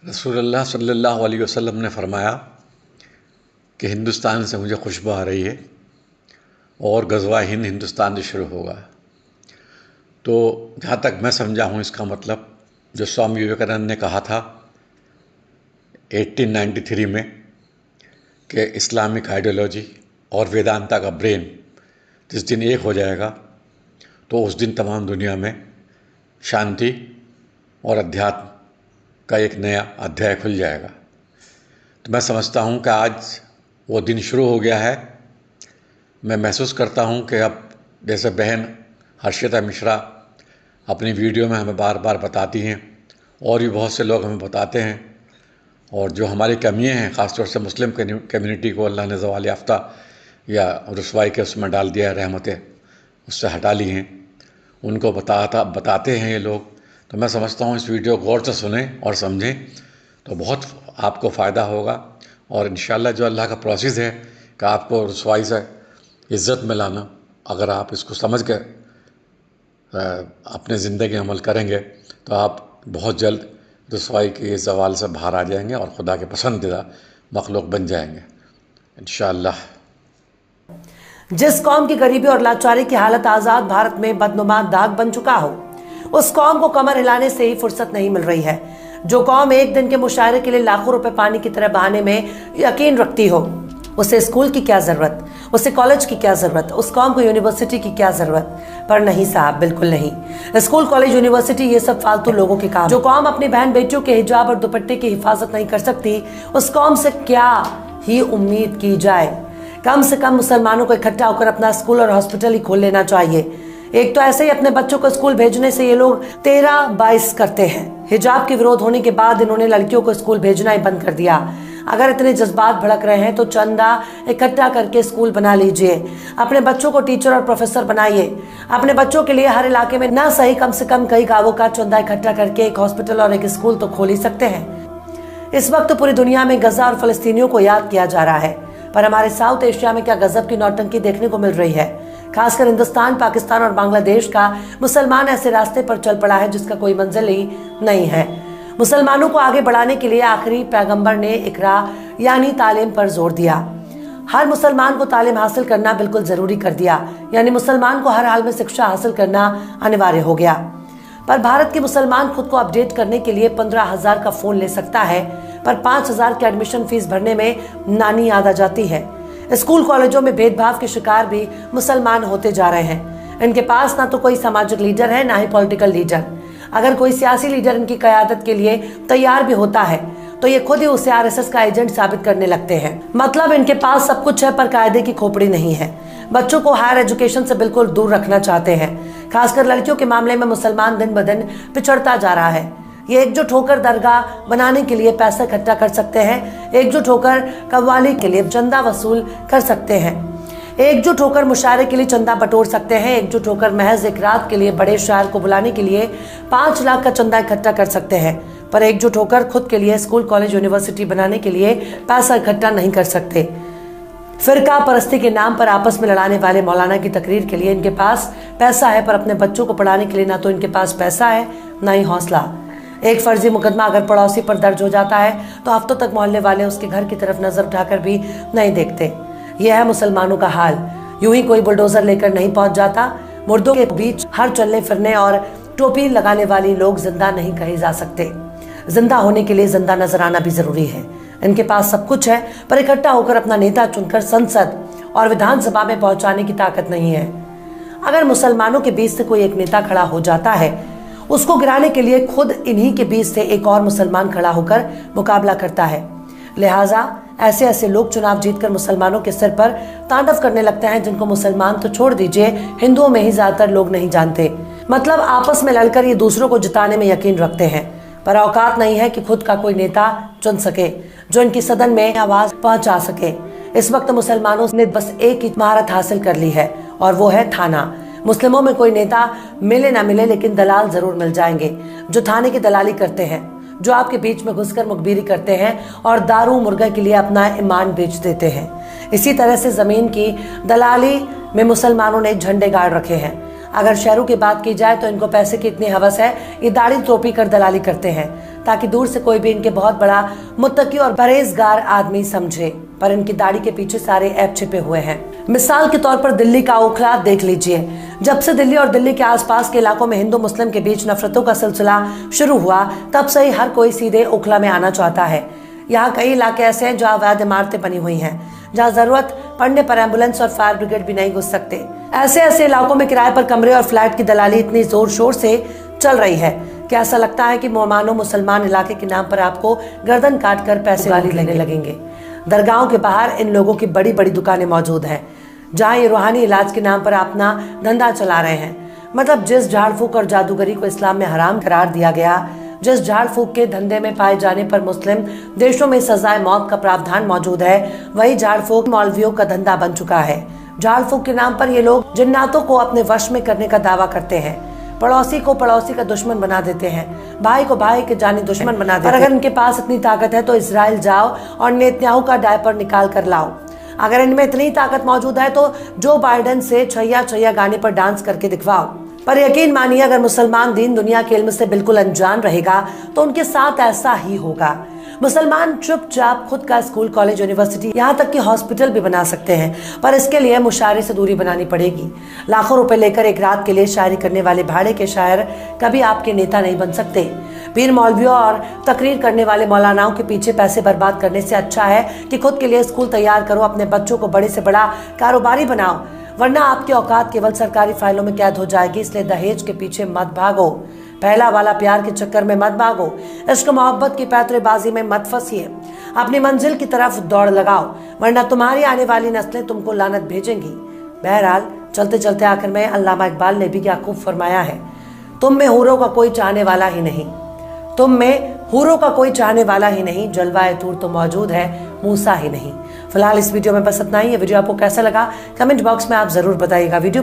रसूलुल्लाह सल्लल्लाहु अलैहि वसल्लम ने फरमाया कि हिंदुस्तान से मुझे खुशबू आ रही है और ग़ज़वा हिंद हिंदुस्तान से शुरू होगा। तो जहाँ तक मैं समझा हूँ, इसका मतलब जो स्वामी विवेकानंद ने कहा था 1893 में कि इस्लामिक आइडियोलॉजी और वेदांता का ब्रेन जिस दिन एक हो जाएगा तो उस दिन तमाम दुनिया में शांति और अध्यात्म का एक नया अध्याय खुल जाएगा। तो मैं समझता हूँ कि आज वो दिन शुरू हो गया है। मैं महसूस करता हूँ कि अब जैसे बहन हर्षिता मिश्रा अपनी वीडियो में हमें बार बार बताती हैं और भी बहुत से लोग हमें बताते हैं, और जो हमारी कमियाँ हैं ख़ासतौर से मुस्लिम कम्युनिटी को अल्लाह ने ज़वाल याफ्ता या रुसवाई के उसमें डाल दिया है, रहमतें उससे हटा ली हैं, उनको बताते हैं ये लोग। तो मैं समझता हूँ इस वीडियो गौर से सुने और समझें तो बहुत आपको फ़ायदा होगा। और इंशाअल्लाह जो अल्लाह का प्रोसेस है कि आपको रुसवाई से इज़्ज़त में लाना, अगर आप इसको समझ कर अपने ज़िंदगी अमल करेंगे तो आप बहुत जल्द रुसवाई के ज़वाल से बाहर आ जाएंगे और खुदा के पसंदीदा मखलूक बन जाएंगे इंशाअल्लाह। जिस कौम की गरीबी और लाचारी की हालत आज़ाद भारत में बदनुमा दाग बन चुका हो, उस कौम को कमर हिलाने से ही फुर्सत नहीं मिल रही है। जो कौम एक दिन के मुशायरे के लिए लाखों रुपए पानी की तरह बहाने में यकीन रखती हो, उसे स्कूल की क्या जरूरत, उसे कॉलेज की क्या जरूरत, उस कौम को यूनिवर्सिटी की क्या जरूरत। पर नहीं साहब, बिल्कुल नहीं। स्कूल, कॉलेज, यूनिवर्सिटी ये सब फालतू लोगों के काम। जो कौम अपनी बहन बेटियों के हिजाब और दुपट्टे की हिफाजत नहीं कर सकती, उस कौम से क्या ही उम्मीद की जाए। कम से कम मुसलमानों को इकट्ठा होकर अपना स्कूल और हॉस्पिटल ही खोल लेना चाहिए। एक तो ऐसे ही अपने बच्चों को स्कूल भेजने से ये लोग 13-22 करते हैं। हिजाब के विरोध होने के बाद इन्होंने लड़कियों को स्कूल भेजना ही बंद कर दिया। अगर इतने जज्बात भड़क रहे हैं तो चंदा इकट्ठा करके स्कूल बना लीजिए, अपने बच्चों को टीचर और प्रोफेसर बनाइए। अपने बच्चों के लिए हर इलाके में ना सही कम से कम कई गांवों का चंदा इकट्ठा करके एक हॉस्पिटल और एक स्कूल तो खोल ही सकते हैं। इस वक्त पूरी दुनिया में गजा और फलस्तीनियों को याद किया जा रहा है, पर हमारे साउथ एशिया में क्या गजब की नौटंकी देखने को मिल रही है। खासकर हिंदुस्तान, पाकिस्तान और बांग्लादेश का मुसलमान ऐसे रास्ते पर चल पड़ा है जिसका कोई मंजिल ही नहीं है। मुसलमानों को आगे बढ़ाने के लिए आखिरी पैगंबर ने इकरा यानी तालीम पर जोर दिया। हर मुसलमान को तालीम हासिल करना बिल्कुल जरूरी कर दिया, यानी मुसलमान को हर हाल में शिक्षा हासिल करना अनिवार्य हो गया। पर भारत के मुसलमान खुद को अपडेट करने के लिए 15,000 का फोन ले सकता है, पर 5,000 की एडमिशन फीस भरने में नानी याद आ जाती है। स्कूल कॉलेजों में भेदभाव के शिकार भी मुसलमान होते जा रहे हैं। इनके पास ना तो कोई सामाजिक लीडर है, ना ही पॉलिटिकल लीडर। अगर कोई सियासी लीडर इनकी क़यादत के लिए तैयार भी होता है तो ये खुद ही उसे आरएसएस का एजेंट साबित करने लगते हैं। मतलब इनके पास सब कुछ है पर कायदे की खोपड़ी नहीं है। बच्चों को हायर एजुकेशन से बिल्कुल दूर रखना चाहते हैं। खासकर लड़कियों के मामले में मुसलमान दिन ब दिन पिछड़ता जा रहा है। ये एकजुट होकर दरगाह बनाने के लिए पैसा इकट्ठा कर सकते हैं, एकजुट होकर कव्वाली के लिए चंदा वसूल कर सकते हैं, एकजुट होकर मुशायरे के लिए चंदा बटोर सकते हैं, एकजुट होकर महज एक रात के लिए बड़े शायर को बुलाने के लिए 5 लाख का चंदा इकट्ठा कर सकते हैं, पर एकजुट होकर खुद के लिए स्कूल, कॉलेज, यूनिवर्सिटी बनाने के लिए पैसा इकट्ठा नहीं कर सकते। फिरका परस्ती के नाम पर आपस में लड़ाने वाले मौलाना की तकरीर के लिए इनके पास पैसा है, पर अपने बच्चों को पढ़ाने के लिए ना तो इनके पास पैसा है, ना ही हौसला। एक फर्जी मुकदमा अगर पड़ोसी पर दर्ज हो जाता है तो हफ्तों तक मोहल्ले वाले उसके घर की तरफ नजर उठाकर भी नहीं देखते। यह है मुसलमानों का हाल। यूं ही कोई बुलडोजर लेकर नहीं पहुंच जाता। मुर्दों के बीच हर चलने फिरने और टोपी लगाने वाली लोग जिंदा नहीं कहे जा सकते। जिंदा होने के लिए जिंदा नजर आना भी जरूरी है। इनके पास सब कुछ है, पर इकट्ठा होकर अपना नेता चुनकर संसद और विधानसभा में पहुंचाने की ताकत नहीं है। अगर मुसलमानों के बीच से कोई एक नेता खड़ा हो जाता है, उसको गिराने के लिए खुद इन्हीं के बीच से एक और मुसलमान खड़ा होकर मुकाबला करता है। लिहाजा ऐसे ऐसे लोग चुनाव जीतकर मुसलमानों के सिर पर तांडव करने लगते हैं, जिनको मुसलमान तो छोड़ दीजिए, हिंदुओं में ही ज्यादातर लोग नहीं जानते। मतलब आपस में लड़कर ये दूसरों को जिताने में यकीन रखते हैं, पर औकात नहीं है कि खुद का कोई नेता चुन सके जो इनकी सदन में आवाज पहुंचा सके। इस वक्त मुसलमानों ने बस एक ही महारत हासिल कर ली है, और वो है थाना। मुस्लिमों में कोई नेता मिले ना मिले, लेकिन दलाल जरूर मिल जाएंगे जो थाने की दलाली करते हैं, जो आपके बीच में घुसकर मुखबिरी करते हैं और दारू मुर्गा के लिए अपना ईमान बेच देते हैं। इसी तरह से जमीन की दलाली में मुसलमानों ने झंडे गाड़ रखे हैं। अगर शहरों की बात की जाए तो इनको पैसे की इतनी हवस है, ये दाढ़ी टोपी कर दलाली करते हैं। ताकि दूर से कोई भी इनके बहुत बड़ा मुत्तकी और परहेजगार आदमी समझे, पर इनकी दाढ़ी के पीछे सारे ऐब छिपे हुए हैं। मिसाल के तौर पर दिल्ली का ओखला देख लीजिए। जब से दिल्ली और दिल्ली के आसपास के इलाकों में हिंदू मुस्लिम के बीच नफरतों का सिलसिला शुरू हुआ, तब से ही हर कोई सीधे ओखला में आना चाहता है। यहाँ कई इलाके ऐसे हैं जहाँ अवैध इमारतें बनी हुई हैं, जहाँ जरूरत पड़ने पर एम्बुलेंस और फायर ब्रिगेड भी नहीं घुस सकते। ऐसे इलाकों में किराए पर कमरे और फ्लैट की दलाली इतनी जोर शोर से चल रही है कि ऐसा लगता है कि मानो मुसलमान इलाके के नाम पर आपको गर्दन काट कर पैसे गाली लेने लगेंगे। दरगाहों के बाहर इन लोगों की बड़ी बड़ी दुकानें मौजूद हैं, जहाँ ये रूहानी इलाज के नाम पर अपना धंधा चला रहे हैं। मतलब जिस झाड़ फूक और जादूगरी को इस्लाम में हराम करार दिया गया, जिस झाड़ फूक के धंधे में पाए जाने पर मुस्लिम देशों में सजाए मौत का प्रावधान मौजूद है, वही झाड़ फूक मौलवियों का धंधा बन चुका है। झाड़ फूक के नाम पर ये लोग जिन्नातों को अपने वश में करने का दावा करते हैं, पड़ोसी को पड़ोसी का दुश्मन बना देते हैं, भाई को भाई के जानी दुश्मन बना देते हैं। अगर इनके पास इतनी ताकत है तो इजराइल जाओ और नेतन्याहू का डायपर निकाल कर लाओ। अगर इनमें इतनी ताकत मौजूद है तो जो बाइडेन से छैया छैया गाने पर डांस करके दिखवाओ। पर यकीन मानिए, अगर मुसलमान दीन दुनिया के इल्म से बिल्कुल अनजान रहेगा तो उनके साथ ऐसा ही होगा। मुसलमान चुपचाप खुद का स्कूल, कॉलेज, यूनिवर्सिटी, यहाँ तक कि हॉस्पिटल भी बना सकते हैं, पर इसके लिए मुशायरे से दूरी बनानी पड़ेगी। लाखों रुपए लेकर एक रात के लिए शायरी करने वाले भाड़े के शायर कभी आपके नेता नहीं बन सकते। पीर मौलवियों और तकरीर करने वाले मौलानाओं के पीछे पैसे बर्बाद करने से अच्छा है कि खुद के लिए स्कूल तैयार करो, अपने बच्चों को बड़े से बड़ा कारोबारी बनाओ, वरना आपकी औकात केवल सरकारी फाइलों में कैद हो जाएगी। इसलिए दहेज के पीछे मत भागो, पहला वाला प्यार के चक्कर में मत भागो, इश्क मोहब्बत की पैतरेबाजी में मत फंसिए, अपनी मंजिल की तरफ दौड़ लगाओ, वरना तुम्हारी आने वाली नस्लें तुमको लानत भेजेंगी। बहरहाल चलते चलते आखिर में अल्लामा इकबाल ने भी क्या खूब फरमाया है, तुम में हूरों का कोई चाहने वाला ही नहीं, तुम में हूरों का कोई चाहने वाला ही नहीं, जलवाए तूर तो मौजूद है, मूसा ही नहीं। फिलहाल इस वीडियो में बस इतना ही। ये वीडियो आपको कैसा लगा कमेंट बॉक्स में आप जरूर बताइएगा। वीडियो